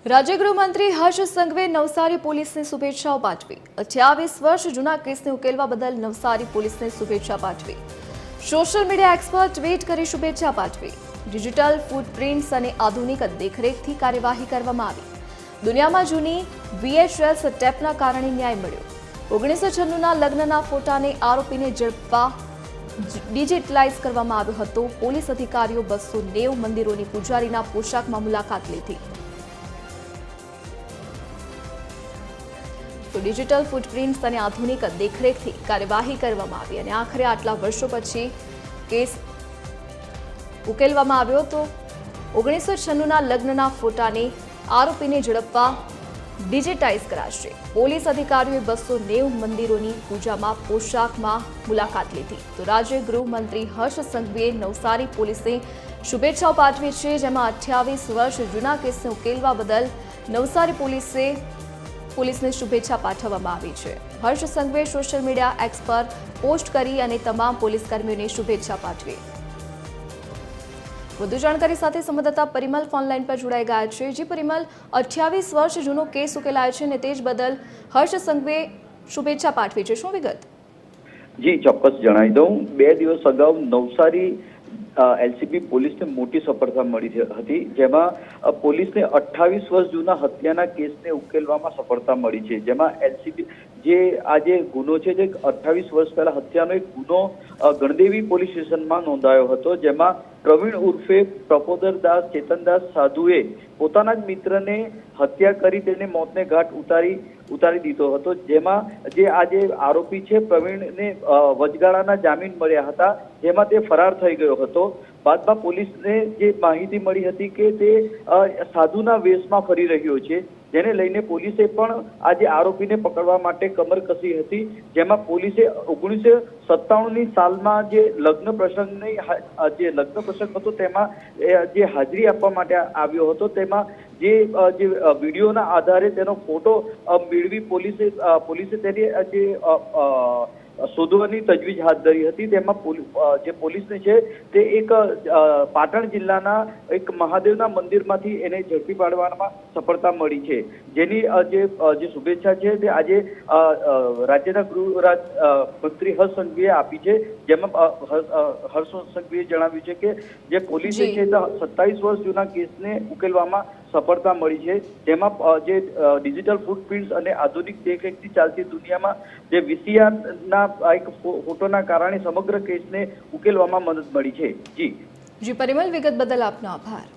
રાજ્ય ગૃહમંત્રી હર્ષ સંઘવીએ નવસારી પોલીસને શુભેચ્છાઓ પાઠવી। 28 વર્ષ જૂના કેસને ઉકેલવા બદલ નવસારી પોલીસને શુભેચ્છા પાઠવી। સોશિયલ મીડિયા એક્સપર્ટ ટ્વીટ કરી શુભેચ્છા પાઠવી। ડિજિટલ ફૂટપ્રિન્ટ્સ અને આધુનિક દેખરેખથી કાર્યવાહી કરવામાં આવી। દુનિયામાં જૂની VHS ટેપના કારણે ન્યાય મળ્યો। 1996ના લગ્નના ફોટાને આરોપીને ઝડપવા ડિજિટલાઇઝ કરવામાં આવ્યો હતો। પોલીસ અધિકારીઓ 290 મંદિરોની પૂજારીના પોશાકમાં મુલાકાત લીધી। તો ડિજિટલ ફૂટપ્રિન્ટ્સ અને આધુનિક દેખરેખથી કાર્યવાહી કરવામાં આવી અને આખરે આટલા વર્ષો પછી કેસ ઉકેલવામાં આવ્યો। તો 1996ના લગ્નના ફોટાને આરોપીને ઝડપવા ડિજિટાઇઝ કરાશે। પોલીસ અધિકારીઓએ 290 મંદિરોની પૂજામાં પોશાકમાં મુલાકાત લીધી। તો રાજ્ય ગૃહમંત્રી હર્ષ સંઘવીએ નવસારી પોલીસને શુભેચ્છાઓ પાઠવી છે, જેમાં 28 વર્ષ જૂના કેસને ઉકેલવા બદલ નવસારી પોલીસને શુભેચ્છા પાઠવવામાં આવી છે। હર્ષ સંઘવીએ સોશિયલ મીડિયા એક્સ પર પોસ્ટ કરી અને તમામ પોલીસ કર્મીઓને શુભેચ્છા પાઠવી। વધુ જાણકારી સાથે સંવાદદાતા પરિમલ ફોનલાઈન પર જોડાઈ ગયા છે। જી પરિમલ, 28 વર્ષ જૂનો કેસ ઉકેલાયો છે અને તે જ બદલ હર્ષ સંઘવીએ શુભેચ્છા પાઠવી છે, શું વિગત? જી ચોક્કસ જણાવી દઉં। 2 દિવસ અગાઉ નવસારી LCB પોલીસને મોટી સફળતા મળી હતી, જેમાં પોલીસને 28 વર્ષ જૂના હત્યાના કેસને ઉકેલવામાં સફળતા મળી છે। જેમાં LCB જે આજે ગુનો છે, જે 28 વર્ષ પહેલા હત્યાનો એક ગુનો ગણદેવી પોલીસ સ્ટેશનમાં નોંધાયો હતો, જેમાં પ્રવીણ ઉર્ફે પ્રપોદરદાસ ચેતનદાસ સાધુએ પોતાના જ મિત્રને હત્યા કરી તેને મોતને ઘાટ ઉતારી દીધો હતો। જેમાં જે આજે આરોપી છે પ્રવીણને વચગાળાના જામીન મળ્યા હતા, જેમાં તે ફરાર થઈ ગયો હતો। બાદમાં પોલીસને જે માહિતી મળી હતી કે તે સાધુના વેશમાં ફરી રહ્યો છે, જેને લઈને પોલીસે પણ આજે આરોપીને પકડવા માટે કમર કસી હતી। જેમાં પોલીસે 1997ની સાલમાં જે લગ્ન પ્રસંગ હતો તેમાં જે હાજરી આપવા માટે આવ્યો હતો, તેમાં જે વિડીયોના આધારે તેનો ફોટો મેળવી પોલીસે તેની જે શોધવાની તજવીજ હાથ ધરી હતી। તેમાં જે પોલીસને છે તે એક પાટણ જિલ્લાના એક મહાદેવના મંદિરમાંથી એને ઝડપી પાડવામાં સફળતા મળી છે, જેની જે શુભેચ્છા છે તે આજે રાજ્યના ગૃહ મંત્રી હર્ષ સંઘવીએ આપી છે। જેમાં હર્ષ સંઘવીએ જણાવ્યું છે કે જે પોલીસે છે તે 27 વર્ષ જૂના કેસને ઉકેલવામાં સફળતા મળી છે, જેમાં જે ડિજિટલ ફૂટપ્રિન્ટ્સ અને આધુનિક દેખરેખથી ચાલતી દુનિયામાં જે VCRના એક ફોટોના કારણે સમગ્ર કેસને ઉકેલવામાં મદદ મળી છે। જી પરિમલ, વિગત બદલ આપનો આભાર।